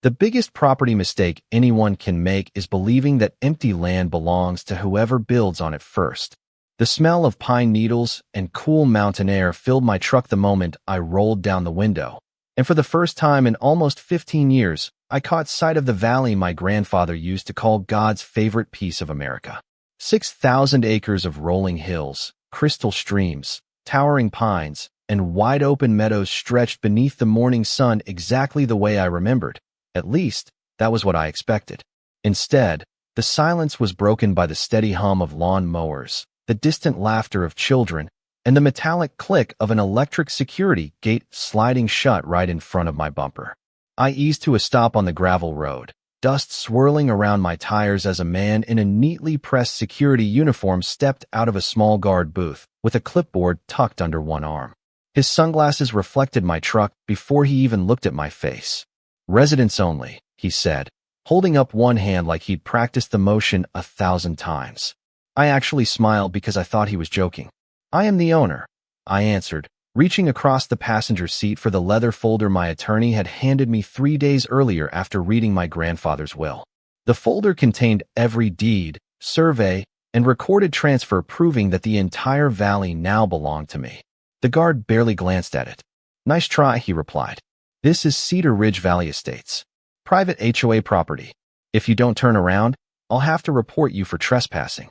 The biggest property mistake anyone can make is believing that empty land belongs to whoever builds on it first. The smell of pine needles and cool mountain air filled my truck the moment I rolled down the window. And for the first time in almost 15 years, I caught sight of the valley my grandfather used to call God's favorite piece of America. 6,000 acres of rolling hills, crystal streams, towering pines, and wide-open meadows stretched beneath the morning sun exactly the way I remembered. At least, that was what I expected. Instead, the silence was broken by the steady hum of lawn mowers, the distant laughter of children, and the metallic click of an electric security gate sliding shut right in front of my bumper. I eased to a stop on the gravel road, dust swirling around my tires as a man in a neatly pressed security uniform stepped out of a small guard booth with a clipboard tucked under one arm. His sunglasses reflected my truck before he even looked at my face. "Residents only," he said, holding up one hand like he'd practiced the motion 1,000 times. I actually smiled because I thought he was joking. "I am the owner," I answered, reaching across the passenger seat for the leather folder my attorney had handed me 3 days earlier after reading my grandfather's will. The folder contained every deed, survey, and recorded transfer proving that the entire valley now belonged to me. The guard barely glanced at it. "Nice try," he replied. "This is Cedar Ridge Valley Estates. Private HOA property. If you don't turn around, I'll have to report you for trespassing."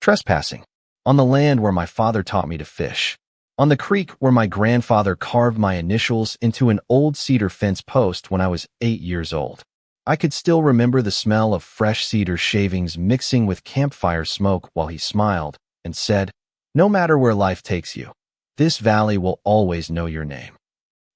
Trespassing. On the land where my father taught me to fish. On the creek where my grandfather carved my initials into an old cedar fence post when I was 8 years old. I could still remember the smell of fresh cedar shavings mixing with campfire smoke while he smiled and said, "No matter where life takes you, this valley will always know your name."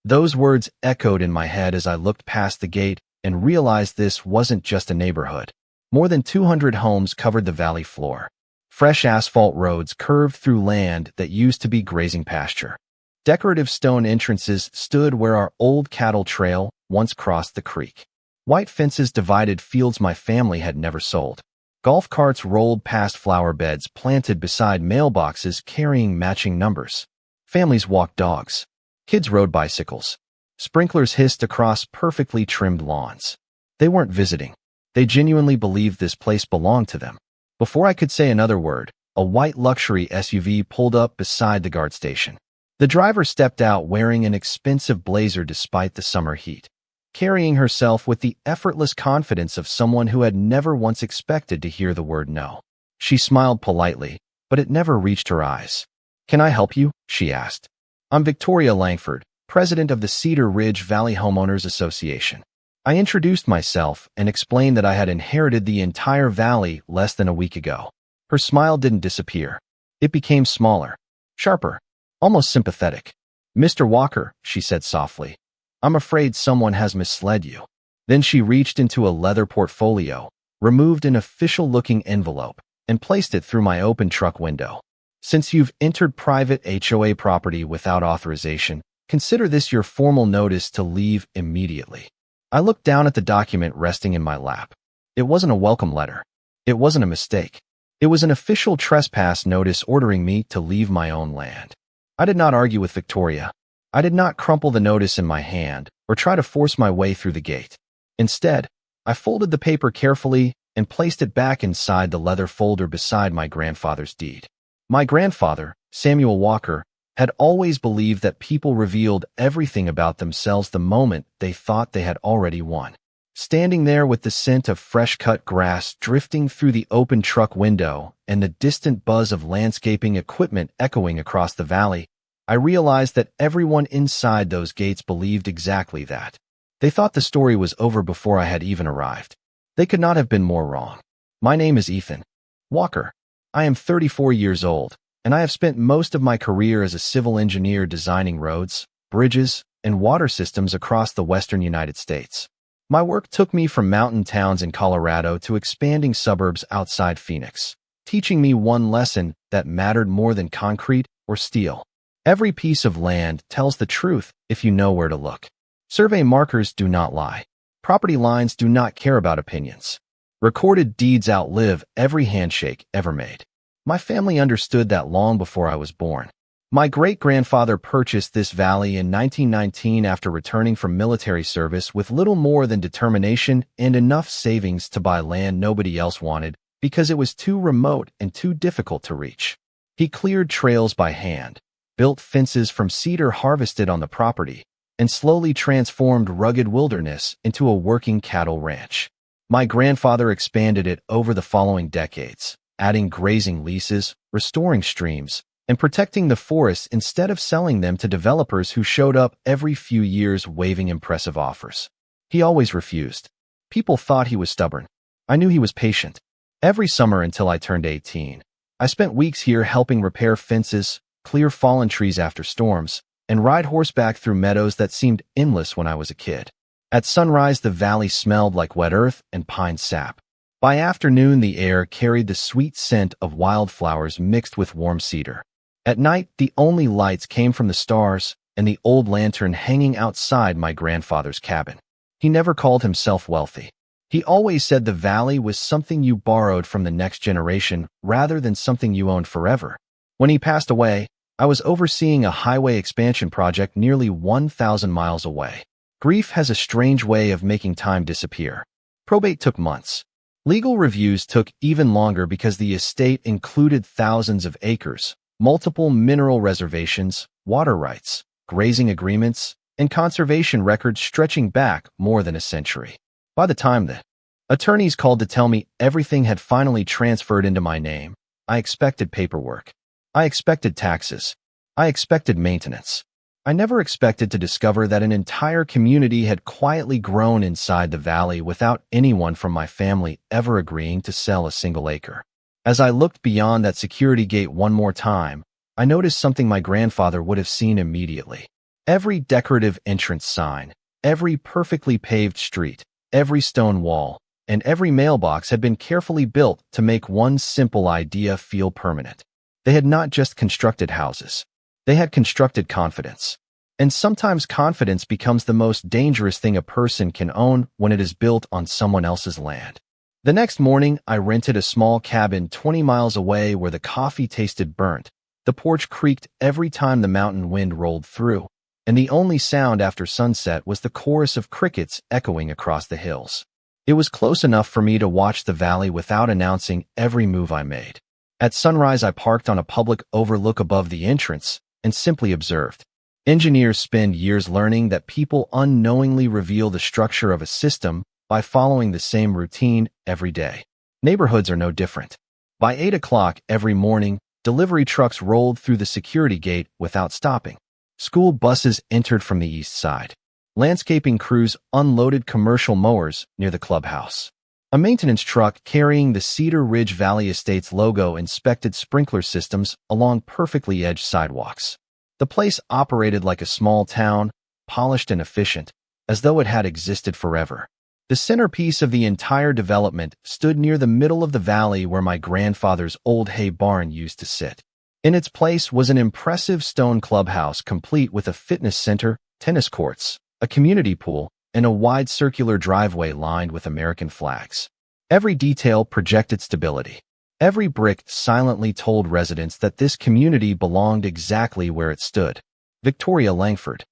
Those words echoed in my head as I looked past the gate and realized this wasn't just a neighborhood. More than 200 homes covered the valley floor. Fresh asphalt roads curved through land that used to be grazing pasture. Decorative stone entrances stood where our old cattle trail once crossed the creek. White fences divided fields my family had never sold. Golf carts rolled past flower beds planted beside mailboxes carrying matching numbers. Families walked dogs. Kids rode bicycles. Sprinklers hissed across perfectly trimmed lawns. They weren't visiting. They genuinely believed this place belonged to them. Before I could say another word, a white luxury SUV pulled up beside the guard station. The driver stepped out wearing an expensive blazer despite the summer heat, carrying herself with the effortless confidence of someone who had never once expected to hear the word no. She smiled politely, but it never reached her eyes. "Can I help you?" she asked. "I'm Victoria Langford, president of the Cedar Ridge Valley Homeowners Association." I introduced myself and explained that I had inherited the entire valley less than a week ago. Her smile didn't disappear. It became smaller, sharper, almost sympathetic. "Mr. Walker," she said softly, "I'm afraid someone has misled you." Then she reached into a leather portfolio, removed an official-looking envelope, and placed it through my open truck window. "Since you've entered private HOA property without authorization, consider this your formal notice to leave immediately." I looked down at the document resting in my lap. It wasn't a welcome letter. It wasn't a mistake. It was an official trespass notice ordering me to leave my own land. I did not argue with Victoria. I did not crumple the notice in my hand or try to force my way through the gate. Instead, I folded the paper carefully and placed it back inside the leather folder beside my grandfather's deed. My grandfather, Samuel Walker, had always believed that people revealed everything about themselves the moment they thought they had already won. Standing there with the scent of fresh-cut grass drifting through the open truck window and the distant buzz of landscaping equipment echoing across the valley, I realized that everyone inside those gates believed exactly that. They thought the story was over before I had even arrived. They could not have been more wrong. My name is Ethan Walker. I am 34 years old, and I have spent most of my career as a civil engineer designing roads, bridges, and water systems across the western United States. My work took me from mountain towns in Colorado to expanding suburbs outside Phoenix, teaching me one lesson that mattered more than concrete or steel. Every piece of land tells the truth if you know where to look. Survey markers do not lie. Property lines do not care about opinions. Recorded deeds outlive every handshake ever made. My family understood that long before I was born. My great-grandfather purchased this valley in 1919 after returning from military service with little more than determination and enough savings to buy land nobody else wanted because it was too remote and too difficult to reach. He cleared trails by hand, built fences from cedar harvested on the property, and slowly transformed rugged wilderness into a working cattle ranch. My grandfather expanded it over the following decades, adding grazing leases, restoring streams, and protecting the forests instead of selling them to developers who showed up every few years waving impressive offers. He always refused. People thought he was stubborn. I knew he was patient. Every summer until I turned 18, I spent weeks here helping repair fences, clear fallen trees after storms, and ride horseback through meadows that seemed endless when I was a kid. At sunrise, the valley smelled like wet earth and pine sap. By afternoon, the air carried the sweet scent of wildflowers mixed with warm cedar. At night, the only lights came from the stars and the old lantern hanging outside my grandfather's cabin. He never called himself wealthy. He always said the valley was something you borrowed from the next generation rather than something you owned forever. When he passed away, I was overseeing a highway expansion project nearly 1,000 miles away. Grief has a strange way of making time disappear. Probate took months. Legal reviews took even longer because the estate included thousands of acres, multiple mineral reservations, water rights, grazing agreements, and conservation records stretching back more than a century. By the time the attorneys called to tell me everything had finally transferred into my name, I expected paperwork. I expected taxes. I expected maintenance. I never expected to discover that an entire community had quietly grown inside the valley without anyone from my family ever agreeing to sell a single acre. As I looked beyond that security gate one more time, I noticed something my grandfather would have seen immediately. Every decorative entrance sign, every perfectly paved street, every stone wall, and every mailbox had been carefully built to make one simple idea feel permanent. They had not just constructed houses. They had constructed confidence. And sometimes confidence becomes the most dangerous thing a person can own when it is built on someone else's land. The next morning, I rented a small cabin 20 miles away where the coffee tasted burnt, the porch creaked every time the mountain wind rolled through, and the only sound after sunset was the chorus of crickets echoing across the hills. It was close enough for me to watch the valley without announcing every move I made. At sunrise, I parked on a public overlook above the entrance and simply observed. Engineers spend years learning that people unknowingly reveal the structure of a system by following the same routine every day. Neighborhoods are no different. By 8 o'clock every morning, delivery trucks rolled through the security gate without stopping. School buses entered from the east side. Landscaping crews unloaded commercial mowers near the clubhouse. A maintenance truck carrying the Cedar Ridge Valley Estates logo inspected sprinkler systems along perfectly edged sidewalks. The place operated like a small town, polished and efficient, as though it had existed forever. The centerpiece of the entire development stood near the middle of the valley where my grandfather's old hay barn used to sit. In its place was an impressive stone clubhouse complete with a fitness center, tennis courts, a community pool, and a wide circular driveway lined with American flags. Every detail projected stability. Every brick silently told residents that this community belonged exactly where it stood. Victoria Langford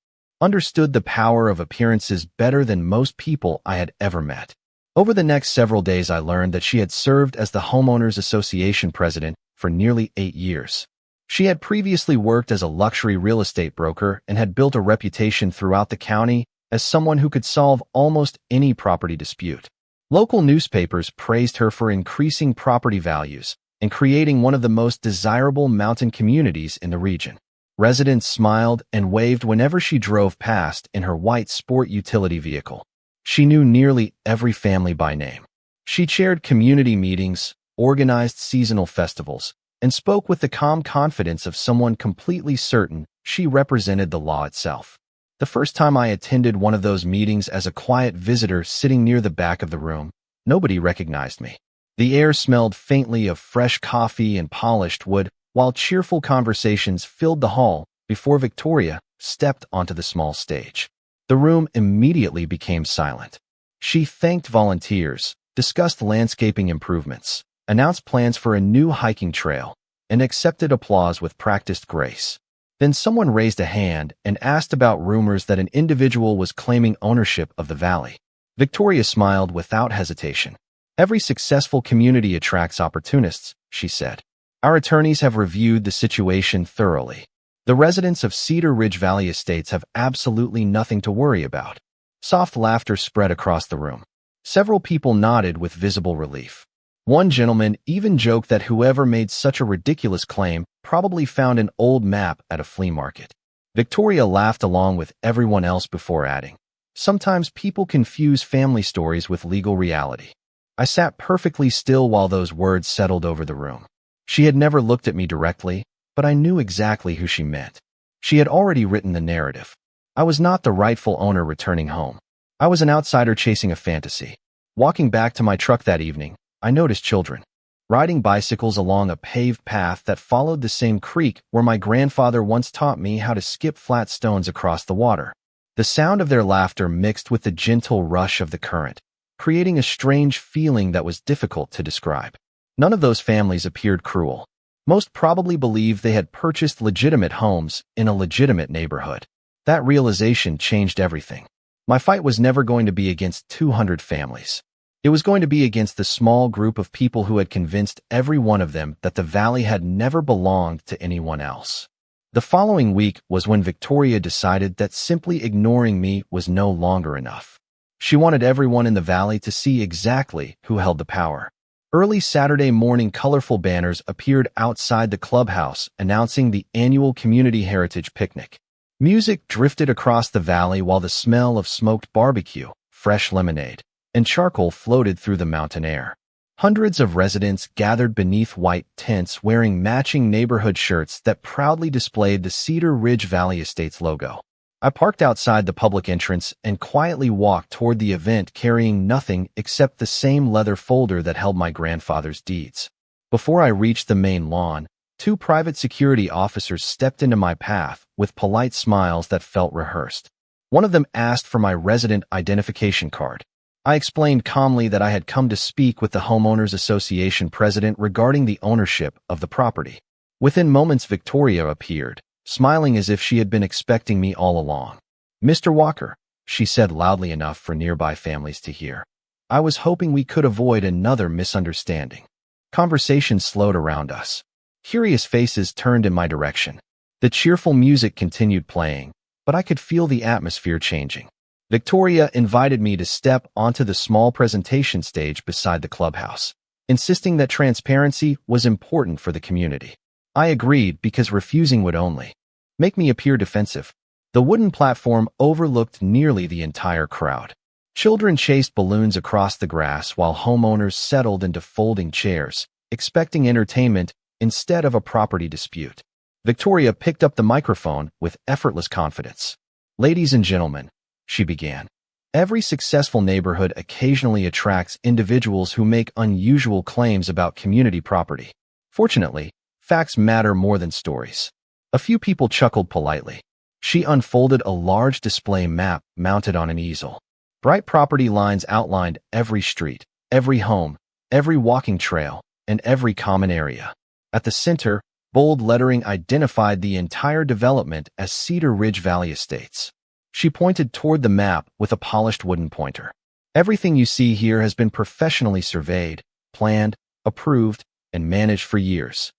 understood the power of appearances better than most people I had ever met. Over the next several days, I learned that she had served as the Homeowners Association president for nearly 8 years. She had previously worked as a luxury real estate broker and had built a reputation throughout the county as someone who could solve almost any property dispute. Local newspapers praised her for increasing property values and creating one of the most desirable mountain communities in the region. Residents smiled and waved whenever she drove past in her white sport utility vehicle. She knew nearly every family by name. She chaired community meetings, organized seasonal festivals, and spoke with the calm confidence of someone completely certain she represented the law itself. The first time I attended one of those meetings as a quiet visitor sitting near the back of the room, nobody recognized me. The air smelled faintly of fresh coffee and polished wood, while cheerful conversations filled the hall before Victoria stepped onto the small stage. The room immediately became silent. She thanked volunteers, discussed landscaping improvements, announced plans for a new hiking trail, and accepted applause with practiced grace. Then someone raised a hand and asked about rumors that an individual was claiming ownership of the valley. Victoria smiled without hesitation. Every successful community attracts opportunists, she said. Our attorneys have reviewed the situation thoroughly. The residents of Cedar Ridge Valley Estates have absolutely nothing to worry about. Soft laughter spread across the room. Several people nodded with visible relief. One gentleman even joked that whoever made such a ridiculous claim probably found an old map at a flea market. Victoria laughed along with everyone else before adding, "Sometimes people confuse family stories with legal reality." I sat perfectly still while those words settled over the room. She had never looked at me directly, but I knew exactly who she meant. She had already written the narrative. I was not the rightful owner returning home. I was an outsider chasing a fantasy. Walking back to my truck that evening, I noticed children riding bicycles along a paved path that followed the same creek where my grandfather once taught me how to skip flat stones across the water. The sound of their laughter mixed with the gentle rush of the current, creating a strange feeling that was difficult to describe. None of those families appeared cruel. Most probably believed they had purchased legitimate homes in a legitimate neighborhood. That realization changed everything. My fight was never going to be against 200 families. It was going to be against the small group of people who had convinced every one of them that the valley had never belonged to anyone else. The following week was when Victoria decided that simply ignoring me was no longer enough. She wanted everyone in the valley to see exactly who held the power. Early Saturday morning, colorful banners appeared outside the clubhouse announcing the annual Community Heritage Picnic. Music drifted across the valley while the smell of smoked barbecue, fresh lemonade, and charcoal floated through the mountain air. Hundreds of residents gathered beneath white tents wearing matching neighborhood shirts that proudly displayed the Cedar Ridge Valley Estates logo. I parked outside the public entrance and quietly walked toward the event carrying nothing except the same leather folder that held my grandfather's deeds. Before I reached the main lawn, 2 private security officers stepped into my path with polite smiles that felt rehearsed. One of them asked for my resident identification card. I explained calmly that I had come to speak with the Homeowners Association president regarding the ownership of the property. Within moments, Victoria appeared, smiling as if she had been expecting me all along. "Mr. Walker," she said loudly enough for nearby families to hear. "I was hoping we could avoid another misunderstanding." Conversation slowed around us. Curious faces turned in my direction. The cheerful music continued playing, but I could feel the atmosphere changing. Victoria invited me to step onto the small presentation stage beside the clubhouse, insisting that transparency was important for the community. I agreed because refusing would only make me appear defensive. The wooden platform overlooked nearly the entire crowd. Children chased balloons across the grass while homeowners settled into folding chairs, expecting entertainment instead of a property dispute. Victoria picked up the microphone with effortless confidence. "Ladies and gentlemen," she began, "every successful neighborhood occasionally attracts individuals who make unusual claims about community property. Fortunately, facts matter more than stories." A few people chuckled politely. She unfolded a large display map mounted on an easel. Bright property lines outlined every street, every home, every walking trail, and every common area. At the center, bold lettering identified the entire development as Cedar Ridge Valley Estates. She pointed toward the map with a polished wooden pointer. "Everything you see here has been professionally surveyed, planned, approved, and managed for years."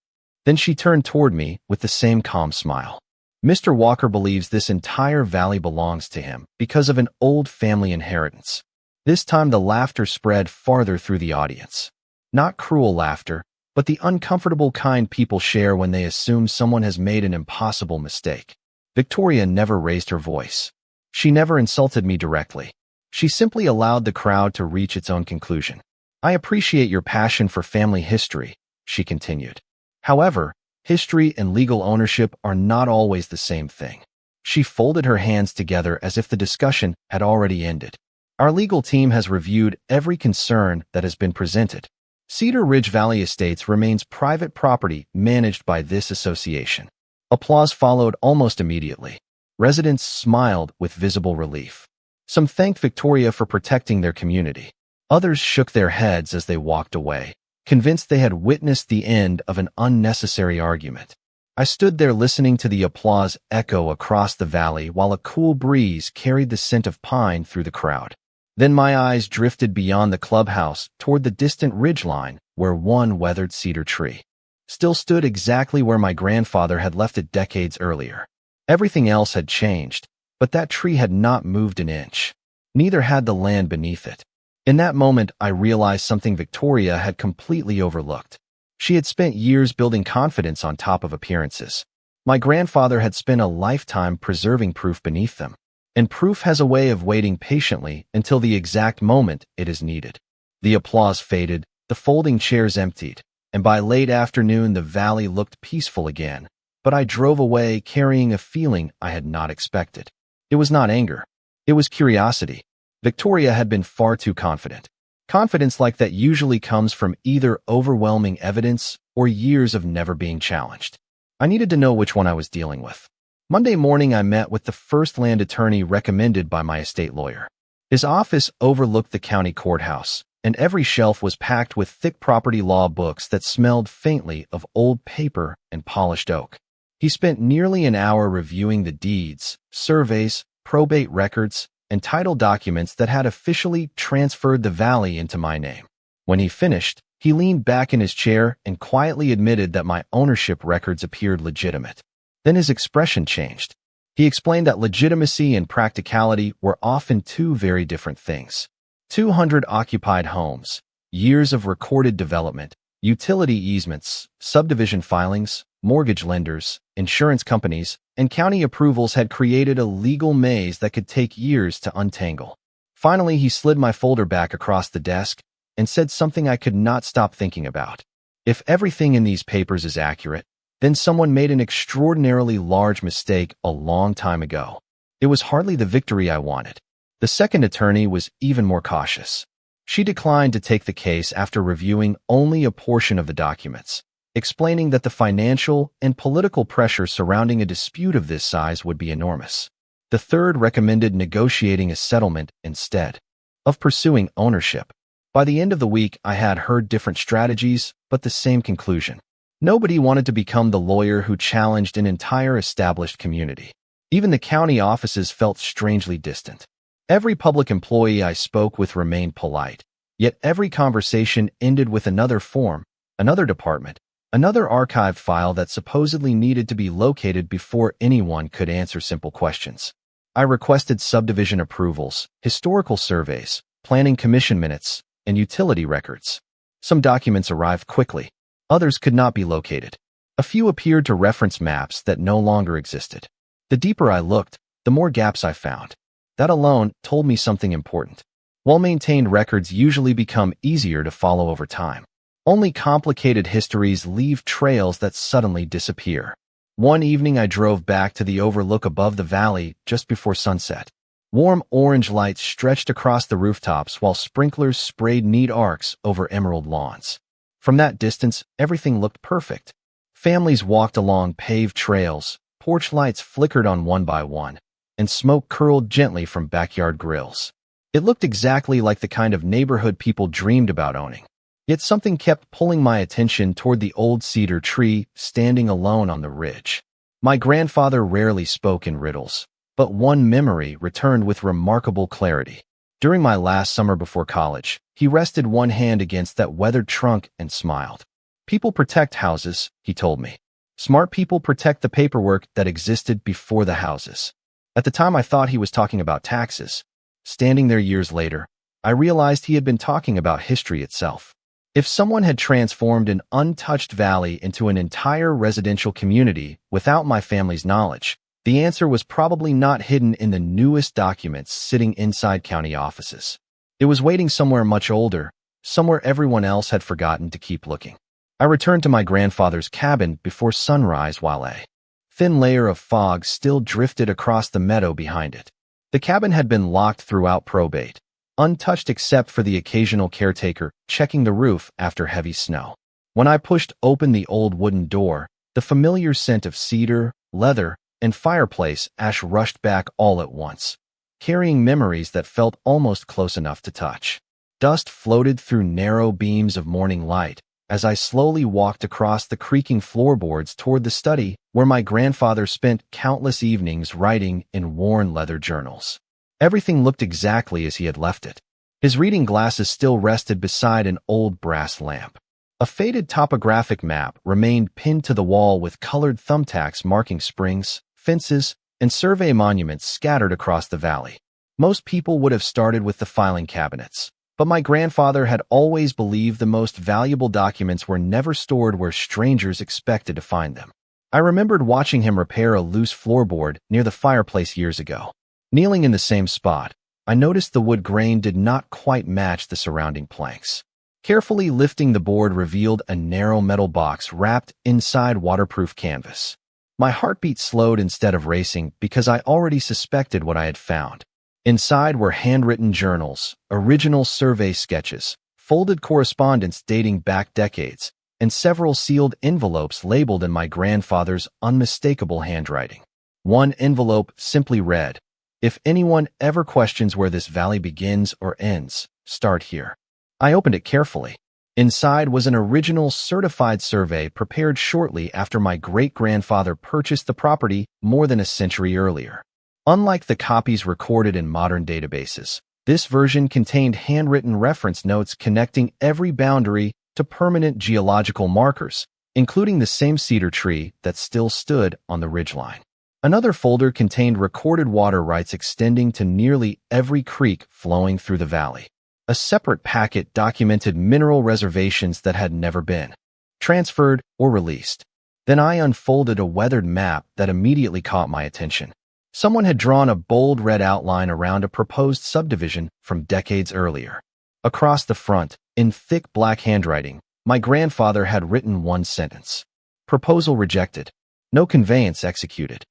Then she turned toward me with the same calm smile. "Mr. Walker believes this entire valley belongs to him because of an old family inheritance." This time the laughter spread farther through the audience. Not cruel laughter, but the uncomfortable kind people share when they assume someone has made an impossible mistake. Victoria never raised her voice. She never insulted me directly. She simply allowed the crowd to reach its own conclusion. "I appreciate your passion for family history," she continued. "However, history and legal ownership are not always the same thing." She folded her hands together as if the discussion had already ended. "Our legal team has reviewed every concern that has been presented. Cedar Ridge Valley Estates remains private property managed by this association." Applause followed almost immediately. Residents smiled with visible relief. Some thanked Victoria for protecting their community. Others shook their heads as they walked away, convinced they had witnessed the end of an unnecessary argument. I stood there listening to the applause echo across the valley while a cool breeze carried the scent of pine through the crowd. Then my eyes drifted beyond the clubhouse toward the distant ridgeline where one weathered cedar tree still stood exactly where my grandfather had left it decades earlier. Everything else had changed, but that tree had not moved an inch. Neither had the land beneath it. In that moment, I realized something Victoria had completely overlooked. She had spent years building confidence on top of appearances. My grandfather had spent a lifetime preserving proof beneath them. And proof has a way of waiting patiently until the exact moment it is needed. The applause faded, the folding chairs emptied, and by late afternoon the valley looked peaceful again. But I drove away carrying a feeling I had not expected. It was not anger. It was curiosity. Victoria had been far too confident. Confidence like that usually comes from either overwhelming evidence or years of never being challenged. I needed to know which one I was dealing with. Monday morning, I met with the first land attorney recommended by my estate lawyer. His office overlooked the county courthouse, and every shelf was packed with thick property law books that smelled faintly of old paper and polished oak. He spent nearly an hour reviewing the deeds, surveys, probate records, and title documents that had officially transferred the valley into my name. When he finished, he leaned back in his chair and quietly admitted that my ownership records appeared legitimate. Then his expression changed. He explained that legitimacy and practicality were often two very different things. 200 occupied homes, years of recorded development, utility easements, subdivision filings, mortgage lenders, insurance companies, and county approvals had created a legal maze that could take years to untangle. Finally, he slid my folder back across the desk and said something I could not stop thinking about. If everything in these papers is accurate, then someone made an extraordinarily large mistake a long time ago. It was hardly the victory I wanted. The second attorney was even more cautious. She declined to take the case after reviewing only a portion of the documents, explaining that the financial and political pressure surrounding a dispute of this size would be enormous. The third recommended negotiating a settlement instead of pursuing ownership. By the end of the week, I had heard different strategies, but the same conclusion. Nobody wanted to become the lawyer who challenged an entire established community. Even the county offices felt strangely distant. Every public employee I spoke with remained polite, yet every conversation ended with another form, another department, another archived file that supposedly needed to be located before anyone could answer simple questions. I requested subdivision approvals, historical surveys, planning commission minutes, and utility records. Some documents arrived quickly. Others could not be located. A few appeared to reference maps that no longer existed. The deeper I looked, the more gaps I found. That alone told me something important. Well-maintained records usually become easier to follow over time. Only complicated histories leave trails that suddenly disappear. One evening I drove back to the overlook above the valley just before sunset. Warm orange lights stretched across the rooftops while sprinklers sprayed neat arcs over emerald lawns. From that distance, everything looked perfect. Families walked along paved trails, porch lights flickered on one by one, and smoke curled gently from backyard grills. It looked exactly like the kind of neighborhood people dreamed about owning. Yet something kept pulling my attention toward the old cedar tree standing alone on the ridge. My grandfather rarely spoke in riddles, but one memory returned with remarkable clarity. During my last summer before college, he rested one hand against that weathered trunk and smiled. People protect houses, he told me. Smart people protect the paperwork that existed before the houses. At the time, I thought he was talking about taxes. Standing there years later, I realized he had been talking about history itself. If someone had transformed an untouched valley into an entire residential community without my family's knowledge, the answer was probably not hidden in the newest documents sitting inside county offices. It was waiting somewhere much older, somewhere everyone else had forgotten to keep looking. I returned to my grandfather's cabin before sunrise while a thin layer of fog still drifted across the meadow behind it. The cabin had been locked throughout probate, untouched except for the occasional caretaker checking the roof after heavy snow. When I pushed open the old wooden door, the familiar scent of cedar, leather, and fireplace ash rushed back all at once, carrying memories that felt almost close enough to touch. Dust floated through narrow beams of morning light, as I slowly walked across the creaking floorboards toward the study where my grandfather spent countless evenings writing in worn leather journals. Everything looked exactly as he had left it. His reading glasses still rested beside an old brass lamp. A faded topographic map remained pinned to the wall with colored thumbtacks marking springs, fences, and survey monuments scattered across the valley. Most people would have started with the filing cabinets, but my grandfather had always believed the most valuable documents were never stored where strangers expected to find them. I remembered watching him repair a loose floorboard near the fireplace years ago. Kneeling in the same spot, I noticed the wood grain did not quite match the surrounding planks. Carefully lifting the board revealed a narrow metal box wrapped inside waterproof canvas. My heartbeat slowed instead of racing because I already suspected what I had found. Inside were handwritten journals, original survey sketches, folded correspondence dating back decades, and several sealed envelopes labeled in my grandfather's unmistakable handwriting. One envelope simply read, "If anyone ever questions where this valley begins or ends, start here." I opened it carefully. Inside was an original certified survey prepared shortly after my great-grandfather purchased the property more than a century earlier. Unlike the copies recorded in modern databases, this version contained handwritten reference notes connecting every boundary to permanent geological markers, including the same cedar tree that still stood on the ridgeline. Another folder contained recorded water rights extending to nearly every creek flowing through the valley. A separate packet documented mineral reservations that had never been transferred or released. Then I unfolded a weathered map that immediately caught my attention. Someone had drawn a bold red outline around a proposed subdivision from decades earlier. Across the front, in thick black handwriting, my grandfather had written one sentence. "Proposal rejected. No conveyance executed."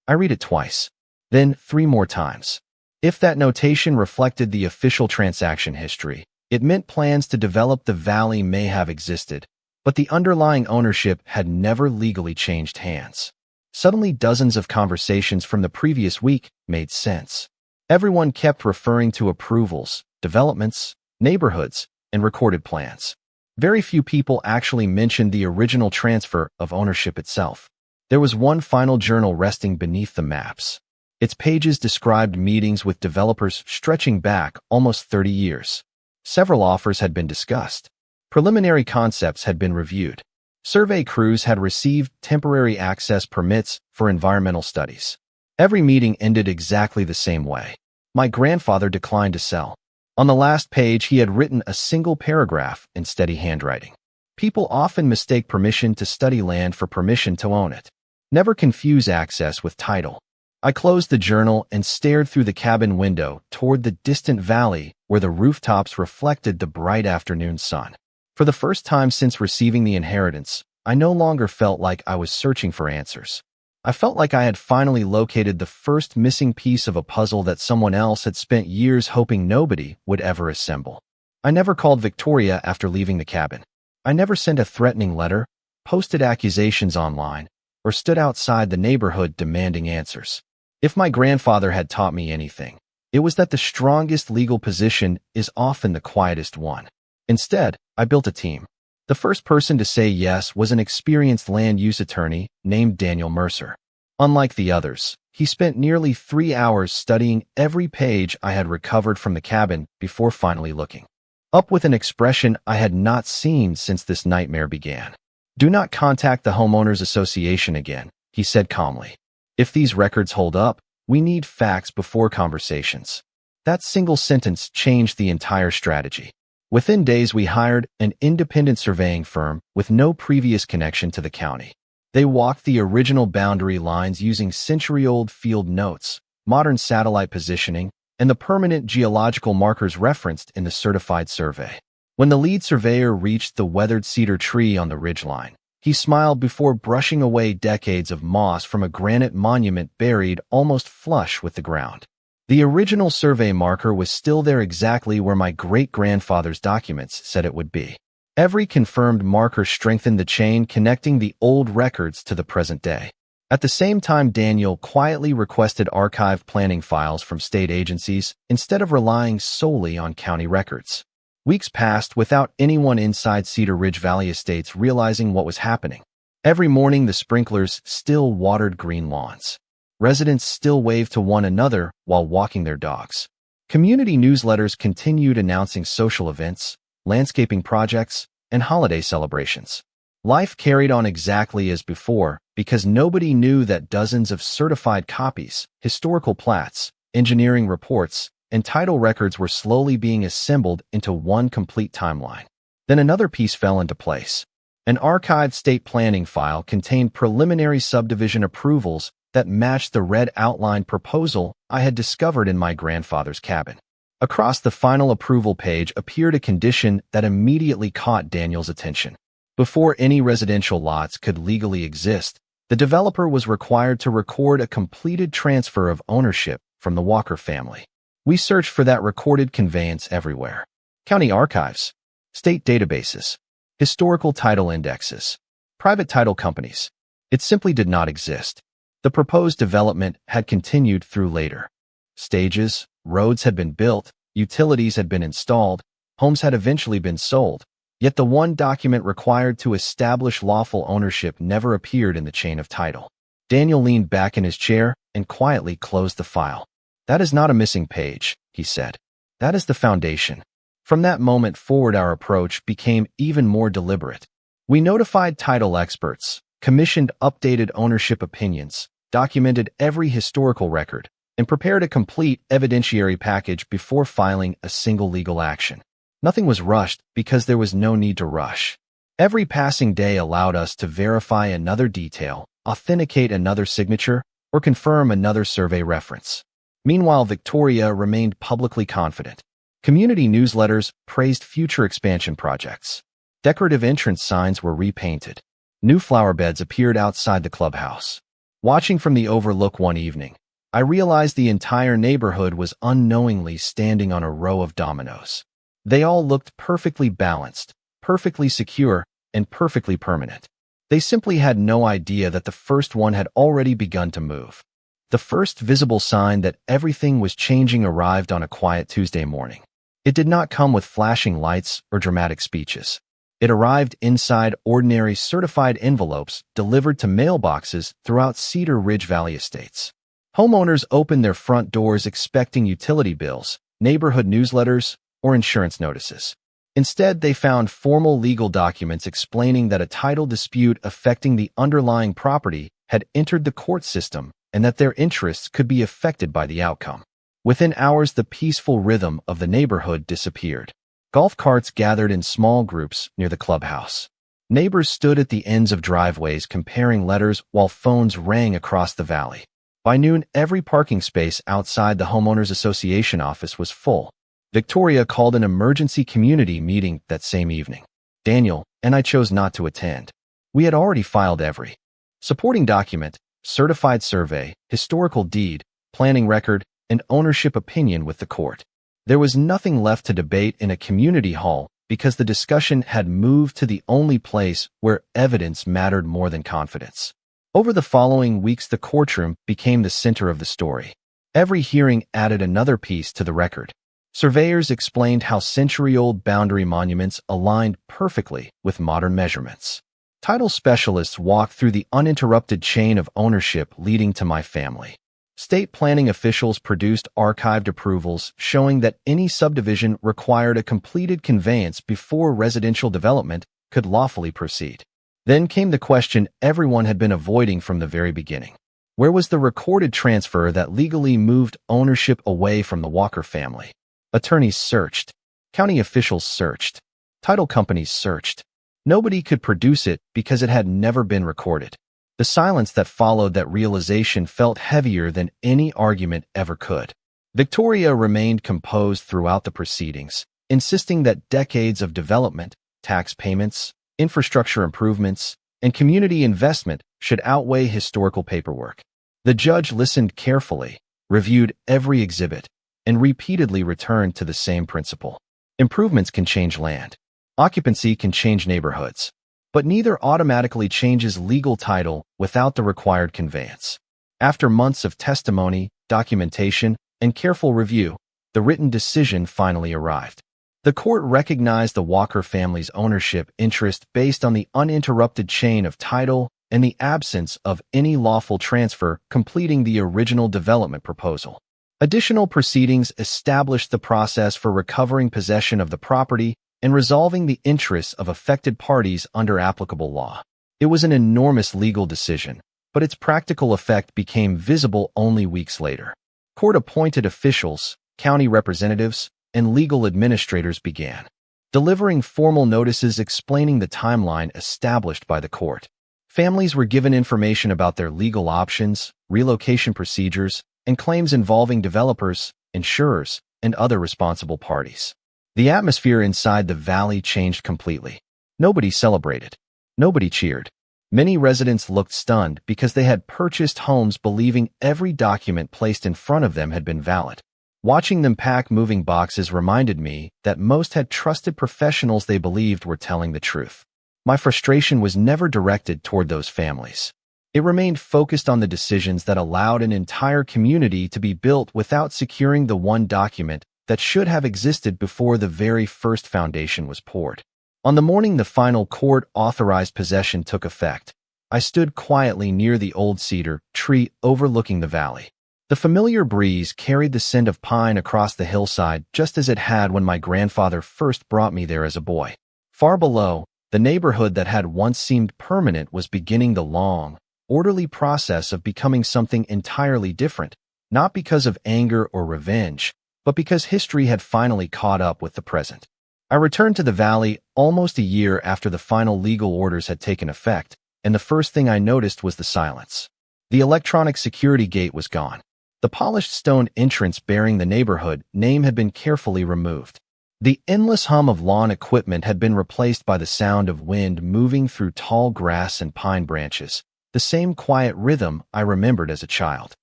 I read it twice, then 3 more times. If that notation reflected the official transaction history, it meant plans to develop the valley may have existed, but the underlying ownership had never legally changed hands. Suddenly, dozens of conversations from the previous week made sense. Everyone kept referring to approvals, developments, neighborhoods, and recorded plans. Very few people actually mentioned the original transfer of ownership itself. There was one final journal resting beneath the maps. Its pages described meetings with developers stretching back almost 30 years. Several offers had been discussed. Preliminary concepts had been reviewed. Survey crews had received temporary access permits for environmental studies. Every meeting ended exactly the same way. My grandfather declined to sell. On the last page, he had written a single paragraph in steady handwriting. People often mistake permission to study land for permission to own it. Never confuse access with title. I closed the journal and stared through the cabin window toward the distant valley where the rooftops reflected the bright afternoon sun. For the first time since receiving the inheritance, I no longer felt like I was searching for answers. I felt like I had finally located the first missing piece of a puzzle that someone else had spent years hoping nobody would ever assemble. I never called Victoria after leaving the cabin. I never sent a threatening letter, posted accusations online, or stood outside the neighborhood demanding answers. If my grandfather had taught me anything, it was that the strongest legal position is often the quietest one. Instead, I built a team. The first person to say yes was an experienced land use attorney named Daniel Mercer. Unlike the others, he spent nearly 3 hours studying every page I had recovered from the cabin before finally looking up with an expression I had not seen since this nightmare began. "Do not contact the Homeowners Association again," he said calmly. "If these records hold up, we need facts before conversations." That single sentence changed the entire strategy. Within days, we hired an independent surveying firm with no previous connection to the county. They walked the original boundary lines using century-old field notes, modern satellite positioning, and the permanent geological markers referenced in the certified survey. When the lead surveyor reached the weathered cedar tree on the ridgeline, he smiled before brushing away decades of moss from a granite monument buried almost flush with the ground. The original survey marker was still there exactly where my great-grandfather's documents said it would be. Every confirmed marker strengthened the chain connecting the old records to the present day. At the same time, Daniel quietly requested archived planning files from state agencies instead of relying solely on county records. Weeks passed without anyone inside Cedar Ridge Valley Estates realizing what was happening. Every morning, the sprinklers still watered green lawns. Residents still waved to one another while walking their dogs. Community newsletters continued announcing social events, landscaping projects, and holiday celebrations. Life carried on exactly as before because nobody knew that dozens of certified copies, historical plats, engineering reports, and title records were slowly being assembled into one complete timeline. Then another piece fell into place. An archived state planning file contained preliminary subdivision approvals that matched the red outline proposal I had discovered in my grandfather's cabin. Across the final approval page appeared a condition that immediately caught Daniel's attention. Before any residential lots could legally exist, the developer was required to record a completed transfer of ownership from the Walker family. We searched for that recorded conveyance everywhere. County archives, state databases, historical title indexes, private title companies. It simply did not exist. The proposed development had continued through later stages, roads had been built, utilities had been installed, homes had eventually been sold, yet the one document required to establish lawful ownership never appeared in the chain of title. Daniel leaned back in his chair and quietly closed the file. "That is not a missing page," he said. "That is the foundation." From that moment forward, our approach became even more deliberate. We notified title experts, commissioned updated ownership opinions, documented every historical record, and prepared a complete evidentiary package before filing a single legal action. Nothing was rushed because there was no need to rush. Every passing day allowed us to verify another detail, authenticate another signature, or confirm another survey reference. Meanwhile, Victoria remained publicly confident. Community newsletters praised future expansion projects. Decorative entrance signs were repainted. New flower beds appeared outside the clubhouse. Watching from the overlook one evening, I realized the entire neighborhood was unknowingly standing on a row of dominoes. They all looked perfectly balanced, perfectly secure, and perfectly permanent. They simply had no idea that the first one had already begun to move. The first visible sign that everything was changing arrived on a quiet Tuesday morning. It did not come with flashing lights or dramatic speeches. It arrived inside ordinary certified envelopes delivered to mailboxes throughout Cedar Ridge Valley Estates. Homeowners opened their front doors expecting utility bills, neighborhood newsletters, or insurance notices. Instead, they found formal legal documents explaining that a title dispute affecting the underlying property had entered the court system and that their interests could be affected by the outcome. Within hours, the peaceful rhythm of the neighborhood disappeared. Golf carts gathered in small groups near the clubhouse. Neighbors stood at the ends of driveways comparing letters while phones rang across the valley. By noon, every parking space outside the Homeowners Association office was full. Victoria called an emergency community meeting that same evening. Daniel and I chose not to attend. We had already filed every supporting document, certified survey, historical deed, planning record, and ownership opinion with the court. There was nothing left to debate in a community hall because the discussion had moved to the only place where evidence mattered more than confidence. Over the following weeks, the courtroom became the center of the story. Every hearing added another piece to the record. Surveyors explained how century-old boundary monuments aligned perfectly with modern measurements. Title specialists walked through the uninterrupted chain of ownership leading to my family. State planning officials produced archived approvals showing that any subdivision required a completed conveyance before residential development could lawfully proceed. Then came the question everyone had been avoiding from the very beginning. Where was the recorded transfer that legally moved ownership away from the Walker family? Attorneys searched. County officials searched. Title companies searched. Nobody could produce it because it had never been recorded. The silence that followed that realization felt heavier than any argument ever could. Victoria remained composed throughout the proceedings, insisting that decades of development, tax payments, infrastructure improvements, and community investment should outweigh historical paperwork. The judge listened carefully, reviewed every exhibit, and repeatedly returned to the same principle. Improvements can change land. Occupancy can change neighborhoods. But neither automatically changes legal title without the required conveyance. After months of testimony, documentation, and careful review, the written decision finally arrived. The court recognized the Walker family's ownership interest based on the uninterrupted chain of title and the absence of any lawful transfer completing the original development proposal. Additional proceedings established the process for recovering possession of the property and resolving the interests of affected parties under applicable law. It was an enormous legal decision, but its practical effect became visible only weeks later. Court-appointed officials, county representatives, and legal administrators began delivering formal notices explaining the timeline established by the court. Families were given information about their legal options, relocation procedures, and claims involving developers, insurers, and other responsible parties. The atmosphere inside the valley changed completely. Nobody celebrated. Nobody cheered. Many residents looked stunned because they had purchased homes believing every document placed in front of them had been valid. Watching them pack moving boxes reminded me that most had trusted professionals they believed were telling the truth. My frustration was never directed toward those families. It remained focused on the decisions that allowed an entire community to be built without securing the one document that should have existed before the very first foundation was poured. On the morning the final court-authorized possession took effect, I stood quietly near the old cedar tree overlooking the valley. The familiar breeze carried the scent of pine across the hillside just as it had when my grandfather first brought me there as a boy. Far below, the neighborhood that had once seemed permanent was beginning the long, orderly process of becoming something entirely different, not because of anger or revenge, but because history had finally caught up with the present. I returned to the valley almost a year after the final legal orders had taken effect, and the first thing I noticed was the silence. The electronic security gate was gone. The polished stone entrance bearing the neighborhood name had been carefully removed. The endless hum of lawn equipment had been replaced by the sound of wind moving through tall grass and pine branches, the same quiet rhythm I remembered as a child.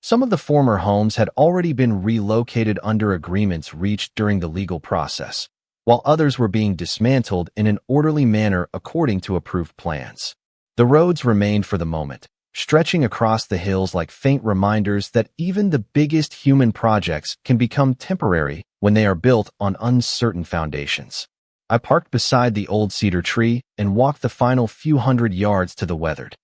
Some of the former homes had already been relocated under agreements reached during the legal process, while others were being dismantled in an orderly manner according to approved plans. The roads remained for the moment, stretching across the hills like faint reminders that even the biggest human projects can become temporary when they are built on uncertain foundations. I parked beside the old cedar tree and walked the final few hundred yards to the weathered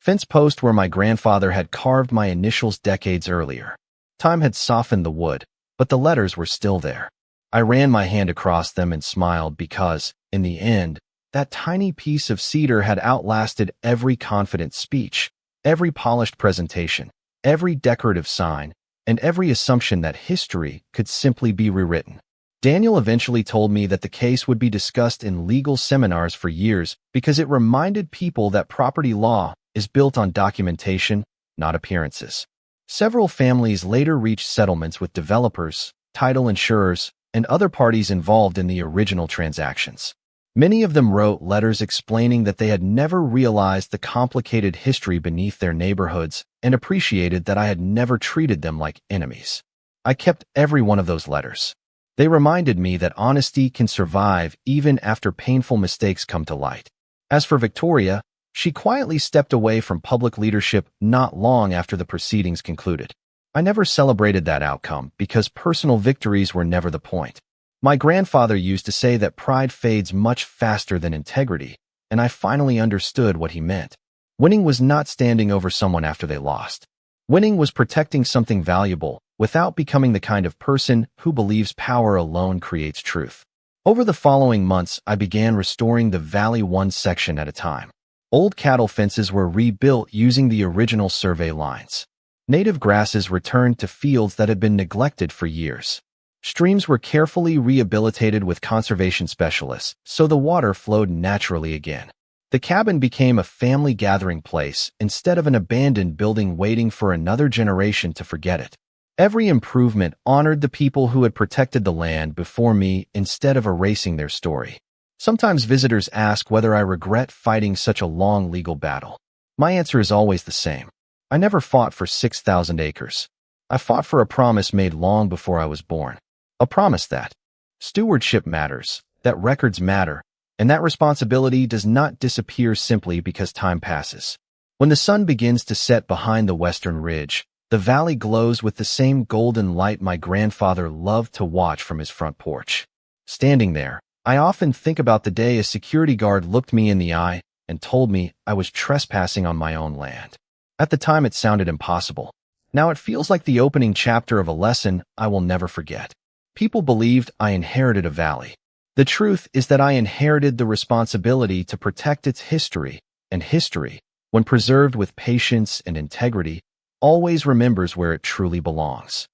fence post where my grandfather had carved my initials decades earlier. Time had softened the wood, but the letters were still there. I ran my hand across them and smiled because, in the end, that tiny piece of cedar had outlasted every confident speech, every polished presentation, every decorative sign, and every assumption that history could simply be rewritten. Daniel eventually told me that the case would be discussed in legal seminars for years because it reminded people that property law is built on documentation, not appearances. Several families later reached settlements with developers, title insurers, and other parties involved in the original transactions. Many of them wrote letters explaining that they had never realized the complicated history beneath their neighborhoods and appreciated that I had never treated them like enemies. I kept every one of those letters. They reminded me that honesty can survive even after painful mistakes come to light. As for Victoria, she quietly stepped away from public leadership not long after the proceedings concluded. I never celebrated that outcome because personal victories were never the point. My grandfather used to say that pride fades much faster than integrity, and I finally understood what he meant. Winning was not standing over someone after they lost. Winning was protecting something valuable without becoming the kind of person who believes power alone creates truth. Over the following months, I began restoring the valley one section at a time. Old cattle fences were rebuilt using the original survey lines. Native grasses returned to fields that had been neglected for years. Streams were carefully rehabilitated with conservation specialists, so the water flowed naturally again. The cabin became a family gathering place instead of an abandoned building waiting for another generation to forget it. Every improvement honored the people who had protected the land before me instead of erasing their story. Sometimes visitors ask whether I regret fighting such a long legal battle. My answer is always the same. I never fought for 6,000 acres. I fought for a promise made long before I was born. A promise that stewardship matters, that records matter, and that responsibility does not disappear simply because time passes. When the sun begins to set behind the western ridge, the valley glows with the same golden light my grandfather loved to watch from his front porch. Standing there, I often think about the day a security guard looked me in the eye and told me I was trespassing on my own land. At the time, it sounded impossible. Now it feels like the opening chapter of a lesson I will never forget. People believed I inherited a valley. The truth is that I inherited the responsibility to protect its history, and history, when preserved with patience and integrity, always remembers where it truly belongs.